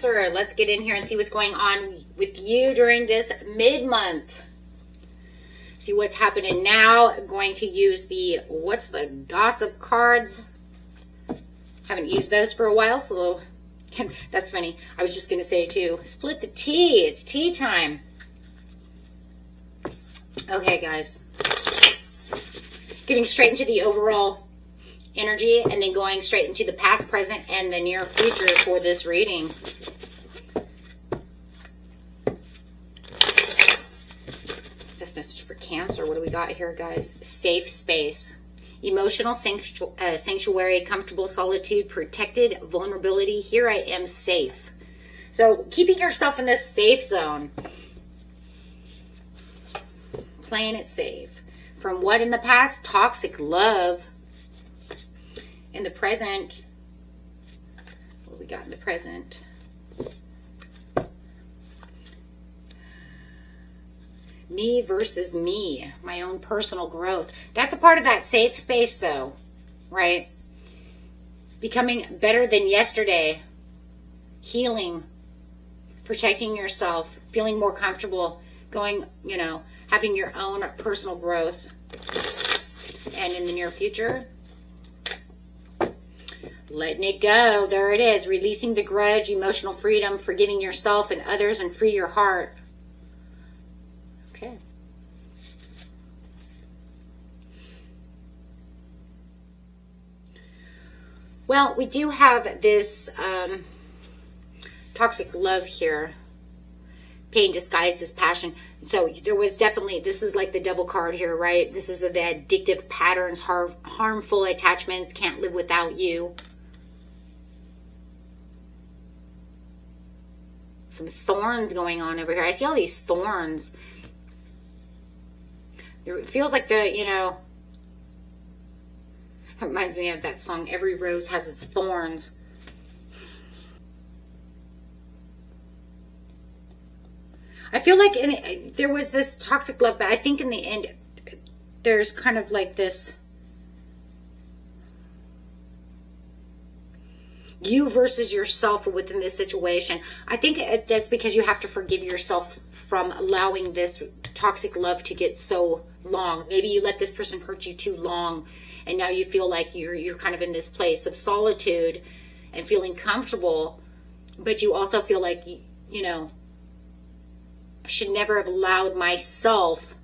Cancer. Let's get in here and see what's going on with you during this mid-month. See what's happening now. Going to use the, what's the gossip cards? Haven't used those for a while, so that's funny. I was just going to say too, split the tea. It's tea time. Okay, guys. Getting straight into the overall energy and then going straight into the past, present, and the near future for this reading. This message for Cancer. What do we got here, guys? Safe space. Emotional sanctuary, comfortable solitude, protected vulnerability. Here I am safe. So keeping yourself in this safe zone. Playing it safe. From what in the past? Toxic love. In the present. What we got in the present? Me versus me, my own personal growth. That's a part of that safe space though, right? Becoming better than yesterday, healing, protecting yourself, feeling more comfortable, going, you know, having your own personal growth. And in the near future, letting it go. There it is. Releasing the grudge, emotional freedom, forgiving yourself and others, and free your heart. Okay. Well, we do have this toxic love here. Pain disguised as passion. So there was definitely, this is like the devil card here, right? This is the addictive patterns, harmful attachments, can't live without you. Some thorns going on over here. I see all these thorns. It feels like the, you know, it reminds me of that song, Every Rose Has Its Thorns. I feel like there was this toxic love, but I think in the end, there's kind of like this you versus yourself within this situation. I think that's because you have to forgive yourself from allowing this toxic love to get so long. Maybe you let this person hurt you too long, and now you feel like you're kind of in this place of solitude and feeling comfortable, but you also feel like, you know, I should never have allowed myself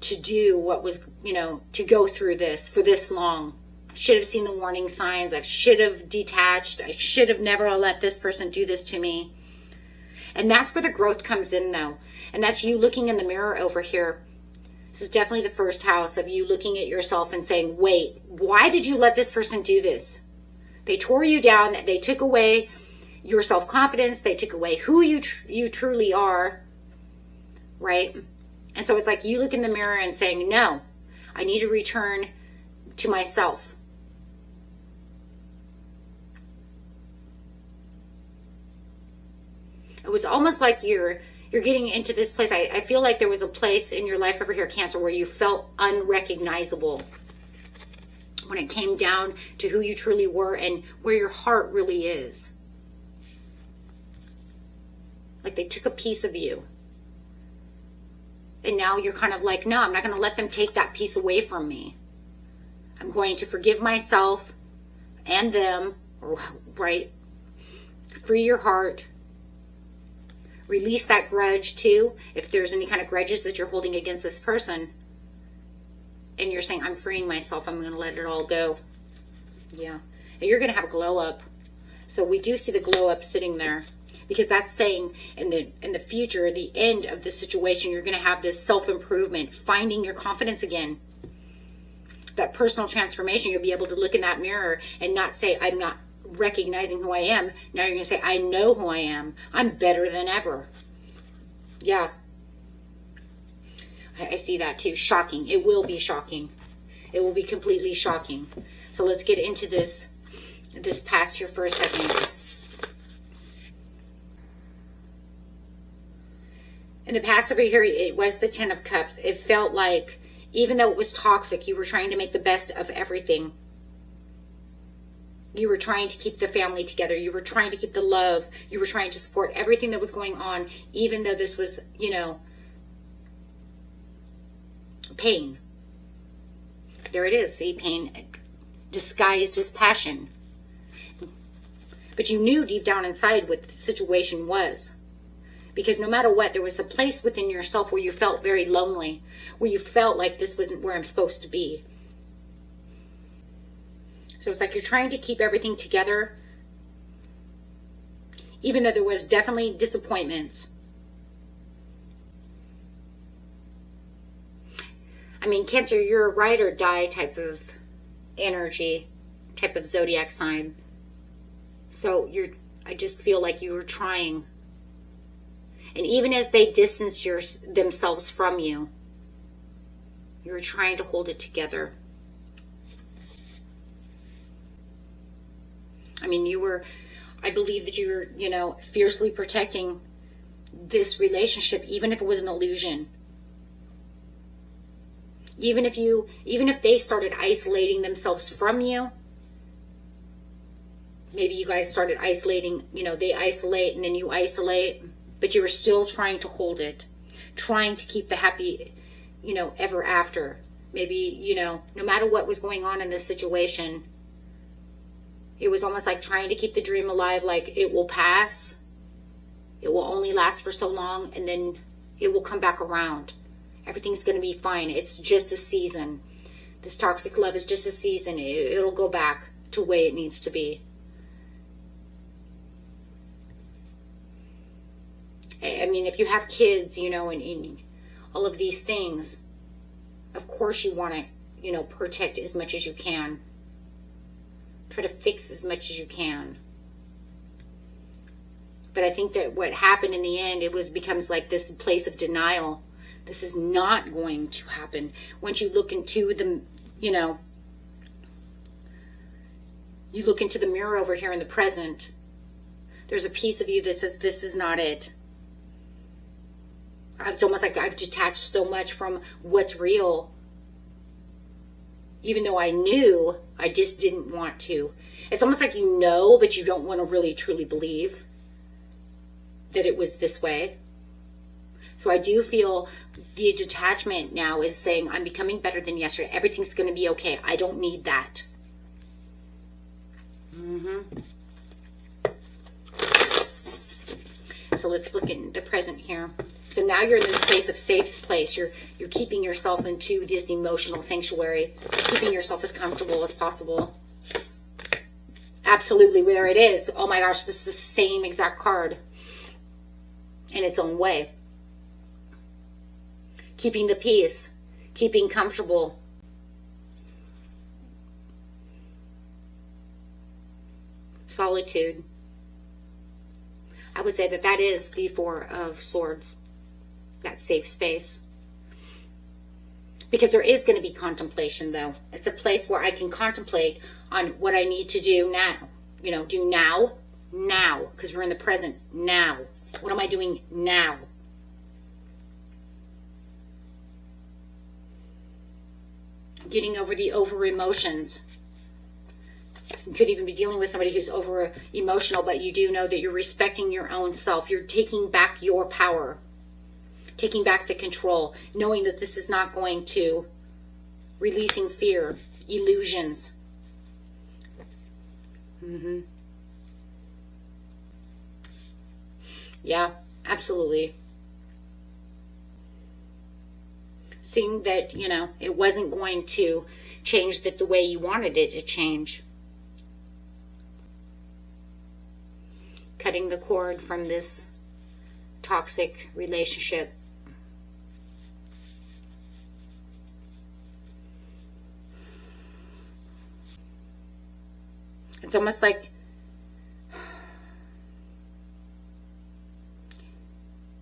to do what was, you know, to go through this for this long. I should have seen the warning signs. I should have detached. I should have never let this person do this to me. And that's where the growth comes in, though. And that's you looking in the mirror over here. This is definitely the first house of you looking at yourself and saying, wait, why did you let this person do this? They tore you down. They took away your self-confidence. They took away who you truly are. Right? And so it's like you look in the mirror and saying, no, I need to return to myself. It was almost like you're getting into this place. I feel like there was a place in your life over here, Cancer, where you felt unrecognizable when it came down to who you truly were and where your heart really is. Like they took a piece of you. And now you're kind of like, no, I'm not going to let them take that piece away from me. I'm going to forgive myself and them, right? Free your heart. Release that grudge too. If there's any kind of grudges that you're holding against this person, and you're saying, I'm freeing myself, I'm going to let it all go. Yeah. And you're going to have a glow up. So we do see the glow up sitting there. Because that's saying in the future, the end of the situation, you're going to have this self-improvement, finding your confidence again. That personal transformation, you'll be able to look in that mirror and not say, I'm not recognizing who I am. Now you're going to say, I know who I am. I'm better than ever. Yeah. I see that too. Shocking. It will be shocking. It will be completely shocking. So let's get into this past here for a second. In the past over here, it was the Ten of Cups. It felt like, even though it was toxic, you were trying to make the best of everything. You were trying to keep the family together. You were trying to keep the love. You were trying to support everything that was going on, even though this was, you know, pain. There it is. See, pain disguised as passion. But you knew deep down inside what the situation was. Because no matter what, there was a place within yourself where you felt very lonely, where you felt like this wasn't where I'm supposed to be. So it's like you're trying to keep everything together, even though there was definitely disappointments. I mean, Cancer, you're a ride or die type of energy, type of zodiac sign. So I just feel like you were trying. And even as they distanced themselves from you, you were trying to hold it together. I mean, I believe that you were, you know, fiercely protecting this relationship, even if it was an illusion. Even if they started isolating themselves from you, maybe you guys started isolating, you know, they isolate and then you isolate, but you were still trying to hold it, trying to keep the happy, you know, ever after. Maybe, you know, no matter what was going on in this situation, it was almost like trying to keep the dream alive, like it will pass. It will only last for so long, and then it will come back around. Everything's going to be fine. It's just a season. This toxic love is just a season. It'll go back to the way it needs to be. I mean, if you have kids, you know, and all of these things, of course you want to, you know, protect as much as you can. Try to fix as much as you can. But I think that what happened in the end, becomes like this place of denial. This is not going to happen. Once you look into the, you know, you look into the mirror over here in the present, there's a piece of you that says, this is not it. It's almost like I've detached so much from what's real. Even though I knew, I just didn't want to. It's almost like you know, but you don't want to really truly believe that it was this way. So I do feel the detachment now is saying, I'm becoming better than yesterday. Everything's going to be okay. I don't need that. So let's look at the present here. So now you're in this place of safe place. You're keeping yourself into this emotional sanctuary, keeping yourself as comfortable as possible. Absolutely, there it is. Oh my gosh, this is the same exact card in its own way. Keeping the peace, keeping comfortable. Solitude. I would say that is the Four of Swords, that safe space. Because there is going to be contemplation, though. It's a place where I can contemplate on what I need to do now. You know, do now, because we're in the present now. What am I doing now? Getting over the over-emotions. You could even be dealing with somebody who's over emotional, but you do know that you're respecting your own self. You're taking back your power, taking back the control, knowing that this is not going to, releasing fear, illusions. Yeah, absolutely. Seeing that, you know, it wasn't going to change the way you wanted it to change. Cutting the cord from this toxic relationship. It's almost like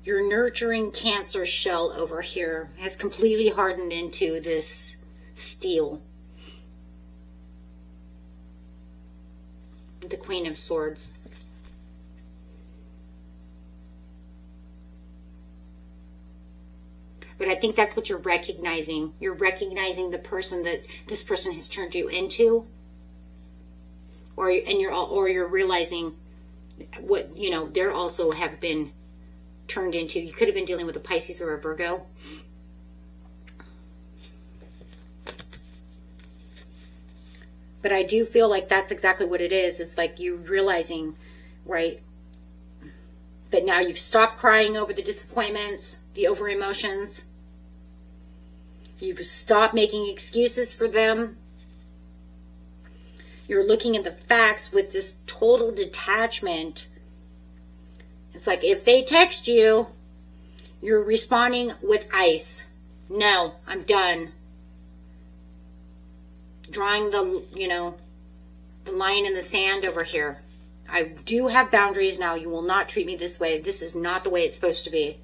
your nurturing Cancer shell over here has completely hardened into this steel. The Queen of Swords. But I think that's what you're recognizing. You're recognizing the person that this person has turned you into. or you're realizing what, you know, they're also have been turned into. You could have been dealing with a Pisces or a Virgo. But I do feel like that's exactly what it is. It's like you realizing, right, that now you've stopped crying over the disappointments, the over emotions. You've stopped making excuses for them. You're looking at the facts with this total detachment. It's like if they text you, you're responding with ice. No, I'm done. Drawing the, you know, the line in the sand over here. I do have boundaries now. You will not treat me this way. This is not the way it's supposed to be.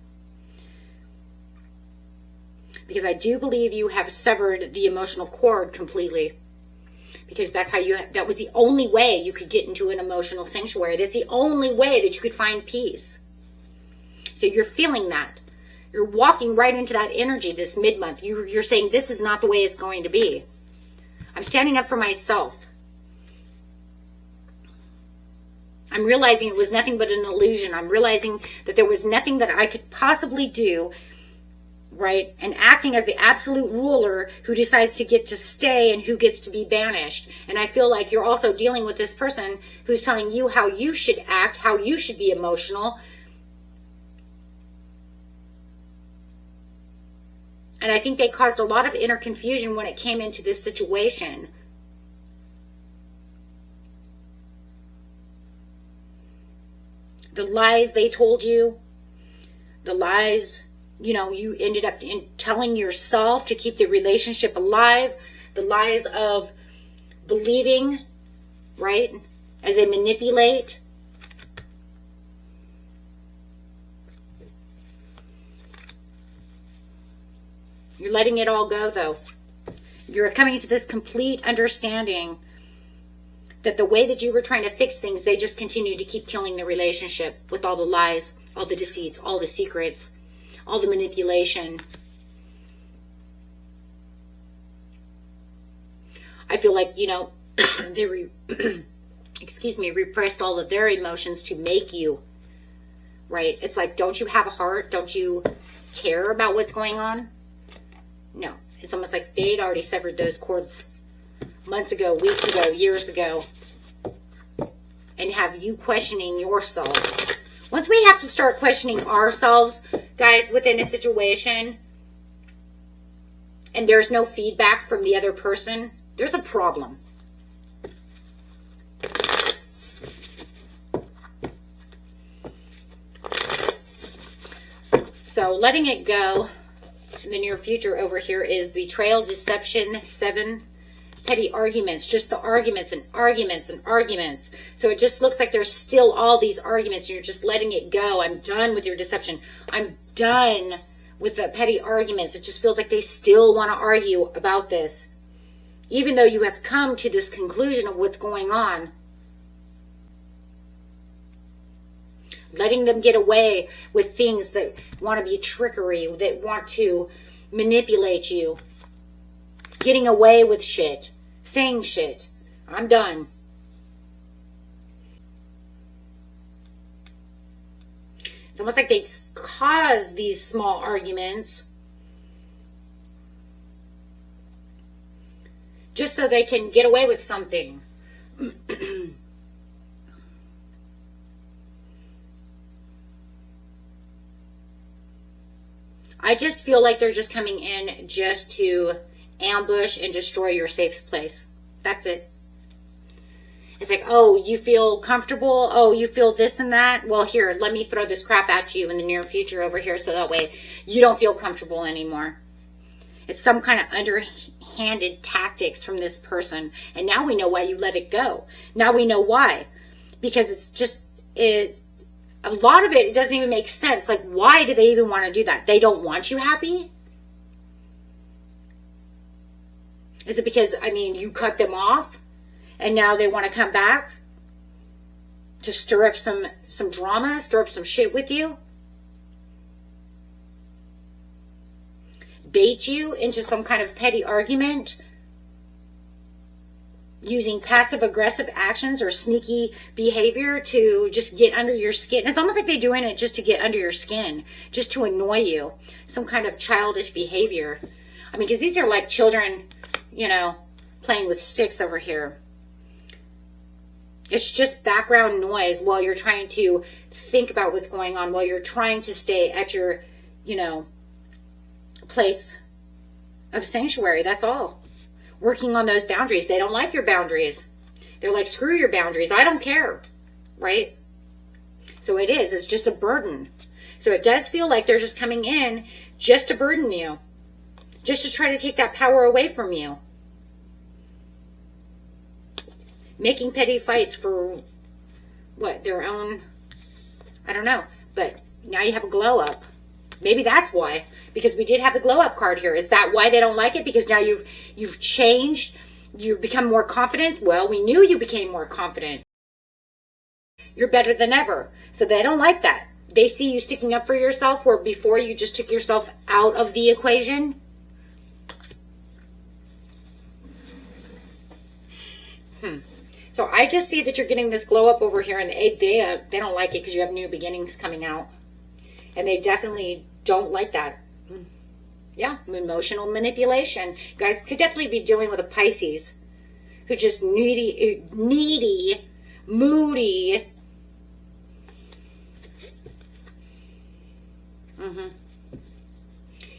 Because I do believe you have severed the emotional cord completely. Because that's how that was the only way you could get into an emotional sanctuary. That's the only way that you could find peace. So you're feeling that. You're walking right into that energy this mid-month. You're saying this is not the way it's going to be. I'm standing up for myself. I'm realizing it was nothing but an illusion. I'm realizing that there was nothing that I could possibly do, right? And acting as the absolute ruler who decides to get to stay and who gets to be banished. And I feel like you're also dealing with this person who's telling you how you should act, how you should be emotional. And I think they caused a lot of inner confusion when it came into this situation. The lies they told you, the lies, you know, you ended up telling yourself to keep the relationship alive, the lies of believing, right, as they manipulate. You're letting it all go, though. You're coming to this complete understanding that the way that you were trying to fix things, they just continue to keep killing the relationship with all the lies, all the deceits, all the secrets, all the manipulation. I feel like, you know, they repressed all of their emotions to make you, right? It's like, don't you have a heart? Don't you care about what's going on? No, it's almost like they'd already severed those cords months ago, weeks ago, years ago, and have you questioning yourself. Once we have to start questioning ourselves, guys, within a situation, and there's no feedback from the other person, there's a problem. So letting it go in the near future over here is betrayal, deception, 7 petty arguments, just the arguments and arguments and arguments. So it just looks like there's still all these arguments and you're just letting it go. I'm done with your deception. I'm done with the petty arguments. It just feels like they still want to argue about this. Even though you have come to this conclusion of what's going on. Letting them get away with things that want to be trickery, that want to manipulate you. Getting away with shit. Saying shit. I'm done. It's almost like they cause these small arguments just so they can get away with something. I just feel like they're just coming in just to ambush and destroy your safe place. That's it. It's like, oh, you feel comfortable? Oh, you feel this and that? Well, here, let me throw this crap at you in the near future over here so that way you don't feel comfortable anymore. It's some kind of underhanded tactics from this person. And now we know why you let it go. Now we know why. Because it's just, a lot of it doesn't even make sense. Like, why do they even want to do that? They don't want you happy? Is it because, I mean, you cut them off and now they want to come back to stir up some drama, stir up some shit with you? Bait you into some kind of petty argument? using passive aggressive actions or sneaky behavior to just get under your skin. It's almost like they're doing it just to get under your skin, just to annoy you. Some kind of childish behavior. I mean, because these are like children, you know, playing with sticks over here. It's just background noise while you're trying to think about what's going on, while you're trying to stay at your, you know, place of sanctuary. That's all. Working on those boundaries. They don't like your boundaries. They're like, screw your boundaries. I don't care. Right? So it is. It's just a burden. So it does feel like they're just coming in just to burden you. Just to try to take that power away from you. Making petty fights for what? Their own, I don't know. But now you have a glow up. Maybe that's why. Because we did have the glow up card here. Is that why they don't like it? Because now you've changed. You've become more confident. Well, we knew you became more confident. You're better than ever. So they don't like that. They see you sticking up for yourself where before you just took yourself out of the equation. So I just see that you're getting this glow up over here, and they don't like it because you have new beginnings coming out. And they definitely don't like that. Yeah, emotional manipulation. You guys could definitely be dealing with a Pisces who just needy, moody.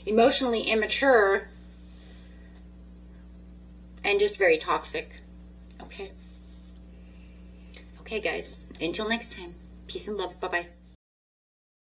Emotionally immature and just very toxic. Okay. Okay, guys. Until next time. Peace and love. Bye-bye.